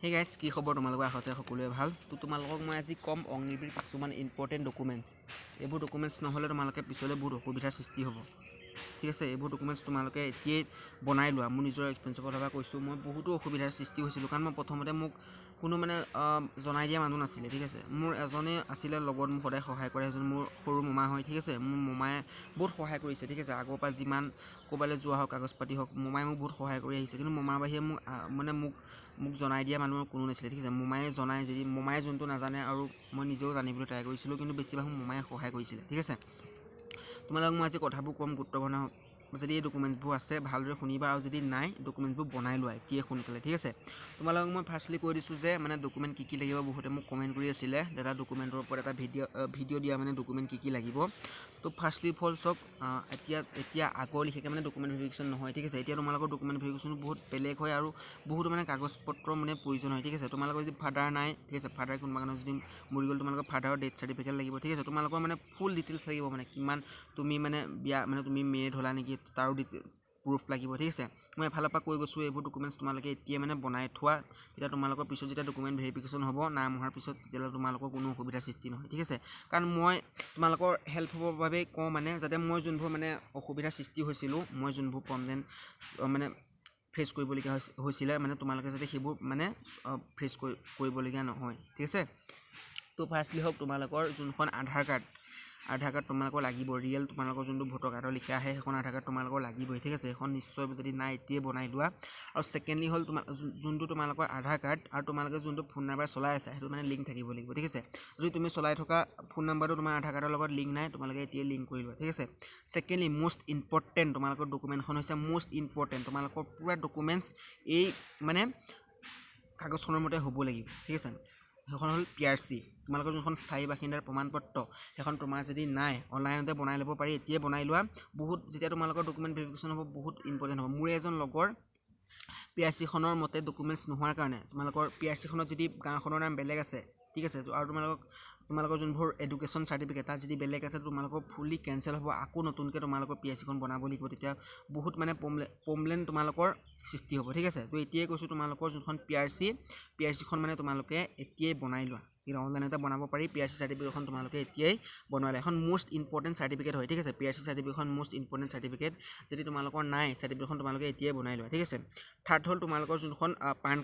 Hey guys কি খবৰ তোমালোকৰ আশা সকলোৱে ভাল তো তোমালোকক মই আজি কম অগ্নিবীৰ কিছুমান ইম্পৰ্টেণ্ট ডকুমেণ্টছ এইবোৰ ডকুমেণ্টছ নহ'লে তোমালোকে পিছলৈ বহুত অসুবিধাৰ সৃষ্টি হ'ব ঠিক আছে এইবোৰ ডকুমেণ্টছ তোমালোকে এতিয়াই বনাই লোৱা মোৰ নিজৰ এক্সপেৰিয়েঞ্চৰ কথা কৈছোঁ মই বহুতো অসুবিধাৰ সৃষ্টি হৈছিলোঁ কাৰণ মই প্ৰথমতে মোক কোনো মানে জনাই দিয়া মানুহ নাছিলে ঠিক আছে মোৰ এজনে আছিলে লগত মোক সদায় সহায় কৰে এজন মোৰ সৰু মামা হয় ঠিক আছে মোৰ মামায়ে বহুত সহায় কৰিছে ঠিক আছে আগৰ পৰা যিমান ক'ৰবালৈ যোৱা হওক কাগজ পাতি হওক মামায়ে মোক বহুত সহায় কৰি আহিছে কিন্তু মামাৰ বাহিৰে মোক জনাই দিয়া মানুহৰ কোনো নাছিলে ঠিক আছে মামায়ে জনাই যদি মামায়ে যোনটো নাজানে আৰু মই নিজেও জানিবলৈ ট্ৰাই কৰিছিলোঁ কিন্তু বেছিভাগ মামায়ে সহায় কৰিছিলে ঠিক আছে তোমালোকক মই আজি কথাবোৰ কম গুৰুত্বপূৰ্ণ যদি এই ডকুমেণ্টছবোৰ আছে ভালদৰে শুনিবা আৰু যদি নাই ডকুমেণ্টছবোৰ বনাই লোৱা এতিয়াই সোনকালে ঠিক আছে তোমালোকক মই ফাৰ্ষ্টলি কৈ দিছোঁ যে মানে ডকুমেণ্ট কি লাগিব বহুতে মোক কমেণ্ট কৰি আছিলে এটা ডকুমেণ্টৰ ওপৰত এটা ভিডিঅ' দিয়া মানে ডকুমেণ্ট কি লাগিব তো ফাৰ্ষ্টলি অফ অল চব এতিয়া আগৰ লিখিকে মানে ডকুমেণ্ট ভেৰিফিকেশ্যন নহয় ঠিক আছে এতিয়া তোমালোকৰ ডকুমেণ্ট ভেৰিফিকেশ্যন বহুত বেলেগ হয় আৰু বহুতো মানে কাগজ পত্ৰ মানে প্ৰয়োজন হয় ঠিক আছে তোমালোকৰ যদি ফাদাৰ নাই ঠিক আছে ফাদাৰ কোনোবা কাৰণত যদি মৰি গ'ল তোমালোকৰ ফাদাৰৰ ডেথ চাৰ্টিফিকেট লাগিব ঠিক আছে তোমালোকৰ মানে ফুল ডিটেইলছ লাগিব মানে কিমান তুমি মানে বিয়া মানে তুমি মেৰিড হ'লা নেকি তাৰো প্ৰুফ লাগিব ঠিক আছে মই এফালৰ পৰা কৈ গৈছোঁ এইবোৰ ডকুমেণ্টছ তোমালোকে এতিয়া মানে বনাই থোৱা তেতিয়া তোমালোকৰ পিছত যেতিয়া ডকুমেণ্ট ভেৰিফিকেশ্যন হ'ব নাম অহাৰ পিছত তেতিয়াহ'লে তোমালোকৰ কোনো অসুবিধাৰ সৃষ্টি নহয় ঠিক আছে কাৰণ মই তোমালোকৰ হেল্প হ'বৰ বাবে কওঁ মানে যাতে মই যোনবোৰ মানে অসুবিধাৰ সৃষ্টি হৈছিলোঁ মই যোনবোৰ প্ৰব্লেম মানে ফেচ কৰিবলগীয়া হৈছিলে মানে তোমালোকে যাতে সেইবোৰ মানে ফেচ কৰিবলগীয়া নহয় ঠিক আছে তো ফাৰ্ষ্টলি হওক তোমালোকৰ যোনখন আধাৰ কাৰ্ড তোমালোকৰ লাগিব ৰিয়েল তোমালোকৰ যোনটো ভোটাৰ কাৰ্ডৰ লিখা আহে সেইখন আধাৰ কাৰ্ড তোমালোকৰ লাগিবই ঠিক আছে সেইখন নিশ্চয় যদি নাই এতিয়াই বনাই লোৱা আৰু ছেকেণ্ডলি হ'ল যোনটো তোমালোকৰ আধাৰ কাৰ্ড আৰু তোমালোকে যোনটো ফোন নাম্বাৰ চলাই আছে সেইটো মানে লিংক থাকিব লাগিব ঠিক আছে যদি তুমি চলাই থকা ফোন নাম্বাৰটো তোমাৰ আধাৰ কাৰ্ডৰ লগত লিংক নাই তোমালোকে এতিয়াই লিংক কৰি লোৱা ঠিক আছে ছেকেণ্ডলি মষ্ট ইম্পৰ্টেণ্ট তোমালোকৰ ডকুমেণ্টখন হৈছে মষ্ট ইম্পৰ্টেণ্ট তোমালোকৰ পুৰা ডকুমেণ্টছ এই মানে কাগজখনৰ মতে হ'ব লাগিব ঠিক আছে সেইখন হ'ল PRC তোমালোকৰ যোনখন স্থায়ী বাসিন্দাৰ প্ৰমাণপত্ৰ সেইখন তোমাৰ যদি নাই অনলাইনতে বনাই ল'ব পাৰি এতিয়াই বনাই লোৱা বহুত যেতিয়া তোমালোকৰ ডকুমেণ্ট ভেৰিফিকেশ্যন হ'ব বহুত ইম্পৰ্টেণ্ট হ'ব মোৰ এজন লগৰ PRCখনৰ মতে ডকুমেণ্টছ নোহোৱাৰ কাৰণে তোমালোকৰ PRCখনত যদি গাঁওখনৰ নাম বেলেগ আছে ঠিক আছে আৰু তোমালোকৰ যোনবোৰ এডুকেশ্যন চাৰ্টিফিকেট তাত যদি বেলেগ আছে তোমালোকৰ ফুলি কেঞ্চেল হ'ব আকৌ নতুনকৈ তোমালোকৰ PRCখন বনাব লাগিব তেতিয়া বহুত মানে প্ৰব্লেম তোমালোকৰ সৃষ্টি হ'ব ঠিক আছে তো এতিয়াই কৈছোঁ তোমালোকৰ যোনখন PRCখন মানে তোমালোকে এতিয়াই বনাই লোৱা কিন্তু অনলাইনতে বনাব পাৰি PRC চাৰ্টিফিকেটখন তোমালোকে এতিয়াই বনাই লোৱা এখন মষ্ট ইম্পৰ্টেণ্ট চাৰ্টিফিকেট হয় ঠিক আছে PRC চাৰ্টিফিকেটখন মষ্ট ইম্পৰ্টেণ্ট চাৰ্টিফিকেট যদি তোমালোকৰ নাই চাৰ্টিফিকেটখন তোমালোকে এতিয়াই বনাই লোৱা ঠিক আছে থাৰ্ড হ'ল তোমালোকৰ যোনখন পান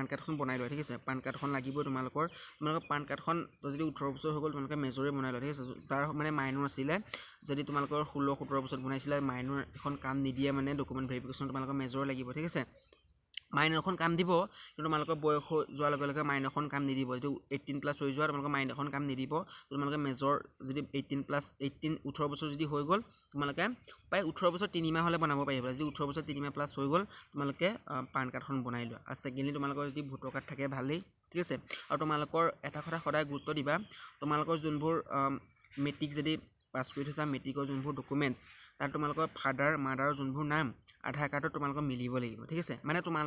কাৰ্ডখন বনাই লোৱা ঠিক আছে পান কাৰ্ডখন লাগিবই তোমালোকৰ পান কাৰ্ডখন যদি 18 বছৰ হৈ গ'ল তোমালোকে মেজৰে বনাই লোৱা ঠিক আছে যাৰ মানে মাইনৰ আছিলে যদি তোমালোকৰ 16-17 বছৰত বনাইছিলে মাইনৰ এখন কাম নিদিয়ে মানে ডকুমেণ্ট ভেৰিফিকেশ্যন তোমালোকৰ মেজৰ লাগিব ঠিক আছে মাইনৰখন কাম দিব কিন্তু তোমালোকৰ বয়স হৈ যোৱাৰ লগে লগে মাইনৰখন কাম নিদিব যদি 18+ হৈ যোৱা তোমালোকৰ মাইনৰখন কাম নিদিব তোমালোকে মেজৰ যদি 18 বছৰ যদি হৈ গ'ল তোমালোকে প্ৰায় 18 বছৰ 3 মাহ হ'লে বনাব পাৰিবা যদি 18 বছৰ 3 মাহ প্লাছ হৈ গ'ল তোমালোকে পান কাৰ্ডখন বনাই লোৱা আৰু ছেকেণ্ডলি তোমালোকৰ যদি ভোটাৰ কাৰ্ড থাকে ভালেই ঠিক আছে আৰু তোমালোকৰ এটা কথা সদায় গুৰুত্ব দিবা তোমালোকৰ যোনবোৰ মেট্ৰিক যদি পাছ কৰি থৈছা মেট্ৰিকৰ যোনবোৰ ডকুমেণ্টছ তাত তোমালোকৰ ফাদাৰ মাদাৰৰ যোনবোৰ নাম আধাৰ কাৰ্ডত তোমালোকৰ মিলিব লাগিব ঠিক আছে মানে তোমাৰ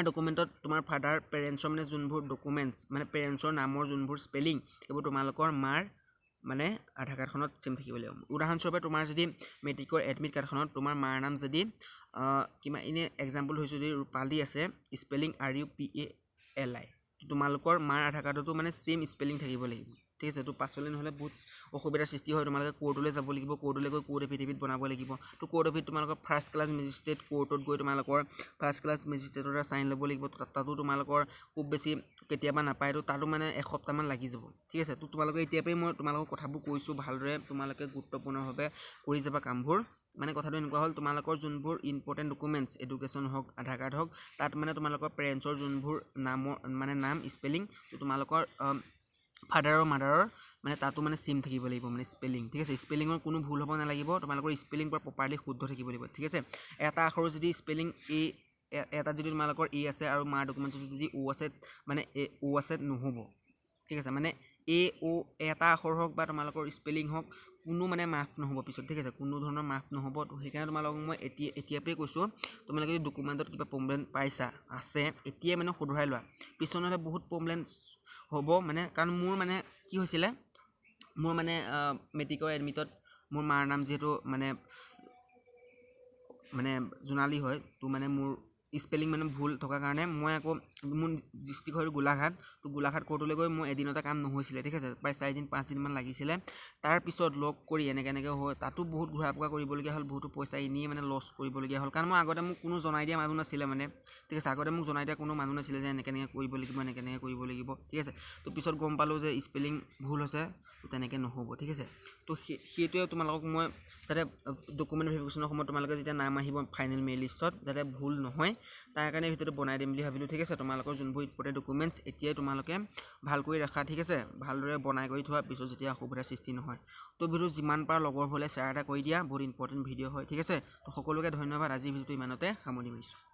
ডকুমেণ্টত তোমাৰ ফাদাৰ পেৰেণ্টছৰ মানে যোনবোৰ ডকুমেণ্টছ মানে পেৰেণ্টছৰ নামৰ যোনবোৰ স্পেলিং এইবোৰ তোমালোকৰ মাৰ মানে আধাৰ কাৰ্ডখনত চেম থাকিব লাগিব উদাহৰণস্বৰূপে তোমাৰ যদি মেট্ৰিকৰ এডমিট কাৰ্ডখনত তোমাৰ মাৰ নাম যদি কিবা এনে এক্সাম্পল হৈছে যদি ৰূপালী আছে স্পেলিং RUPALI তোমালোকৰ মাৰ আধাৰ কাৰ্ডতো মানে চেম স্পেলিং থাকিব লাগিব ঠিক আছে তো পাছলৈ নহ'লে বহুত অসুবিধাৰ সৃষ্টি হয় তোমালোকে কোৰ্টলৈ যাব লাগিব কোৰ্টলৈ গৈ কোৰ্ট এফিডেভিট বনাব লাগিব তো কোৰ্ট এফিডেভিট তোমালোকৰ ফাৰ্ষ্ট ক্লাছ মেজিষ্ট্ৰেট কোৰ্টত গৈ তোমালোকৰ ফাৰ্ষ্ট ক্লাছ মেজিষ্ট্ৰেটৰ চাইন ল'ব লাগিব তাতো তোমালোকৰ খুব বেছি কেতিয়াবা নাপায় তো তাতো মানে এসপ্তাহমান লাগি যাব ঠিক আছে তো তোমালোকে এতিয়াৰ পৰাই মই তোমালোকৰ কথাবোৰ কৈছোঁ ভালদৰে তোমালোকে গুৰুত্বপূৰ্ণভাৱে কৰি যাবা কামবোৰ মানে কথাটো এনেকুৱা হ'ল তোমালোকৰ যোনবোৰ ইম্পৰ্টেণ্ট ডকুমেণ্টছ এডুকেশ্যন হওক আধাৰ কাৰ্ড হওক তাত মানে তোমালোকৰ পেৰেণ্টছৰ যোনবোৰ নাম স্পেলিং তোমালোকৰ ফাদাৰৰ মাদাৰৰ মানে তাতো মানে চেম থাকিব লাগিব মানে স্পেলিং ঠিক আছে স্পেলিঙৰ কোনো ভুল হ'ব নালাগিব তোমালোকৰ স্পেলিং পৰা প্ৰপাৰলি শুদ্ধ থাকিব লাগিব ঠিক আছে এটা আখৰৰ যদি স্পেলিং এটাত যদি তোমালোকৰ A আছে আৰু মাৰ ডকুমেণ্টছত যদি O আছে মানে O আছে নহ'ব ঠিক আছে মানে AO এটা আখৰ হওক বা তোমালোকৰ স্পেলিং হওক কোনো মানে মাফ নহ'ব পিছত ঠিক আছে কোনো ধৰণৰ মাফ নহ'ব সেইকাৰণে তোমালোকক মই এতিয়াৰ পৰাই কৈছোঁ তোমালোকে যদি ডকুমেণ্টত কিবা প্ৰব্লেম পাইছা আছে এতিয়াই মানে শুধৰাই লোৱা পিছত নহ'লে বহুত প্ৰব্লেম হ'ব মানে কাৰণ মোৰ মানে কি হৈছিলে মোৰ মানে মেট্ৰিকৰ এডমিটত মোৰ মাৰ নাম যিহেতু মানে জোনালী হয় তো মানে মোৰ স্পেলিং মানে ভুল থকাৰ কাৰণে মই আকৌ মোৰ ডিষ্ট্ৰিক্ট হয় গোলাঘাট, তো গোলাঘাট কোৰ্টলৈ গৈ মোৰ এদিনতে কাম নহৈছিলে, ঠিক আছে, প্ৰায় 4 দিন 5 দিনমান লাগিছিলে। তাৰপিছত লগ কৰি এনেকৈ হয়, তাতো বহুত ঘূৰা পকা কৰিবলগীয়া হ'ল, বহুতো পইচা এনেই মানে লছ কৰিবলগীয়া হ'ল, কাৰণ মই আগতে মোক কোনো জনাই দিয়া মানুহ নাছিলে মানে, ঠিক আছে, আগতে মোক জনাই দিয়া কোনো মানুহ নাছিলে যে এনেকৈ কৰিব লাগিব, এনেকৈ কৰিব লাগিব, ঠিক আছে। তো পিছত গম পালোঁ যে স্পেলিং ভুল হৈছে, তেনেকৈ নহ'ব, ঠিক আছে। তো সেইটোৱে তোমালোকক মই যাতে ডকুমেণ্ট ভেৰিফিকেশ্যনৰ সময়ত তোমালোকে যেতিয়া নাম আহিব ফাইনেল মেৰিট লিষ্টত যাতে ভুল নহয়, তাৰ কাৰণে ভিডিঅ'টো বনাই দিম বুলি ভাবিলোঁ, ঠিক আছে। তোমালোকৰ যোনবোৰ ইম্পৰ্টেণ্ট ডকুমেণ্টছ এতিয়াই তোমালোকে ভালকৈ ৰাখা, ঠিক আছে, ভালদৰে বনাই কৰি থোৱা, পিছত যেতিয়া অসুবিধাৰ সৃষ্টি নহয়। তো ভিডিঅ' যিমান পাৰা লগৰ হ'লে শ্বেয়াৰ এটা কৰি দিয়া, বহুত ইম্পৰ্টেণ্ট ভিডিঅ' হয়, ঠিক আছে। তো সকলোকে ধন্যবাদ, আজিৰ ভিডিঅ'টো ইমানতে সামৰি মাৰিছোঁ।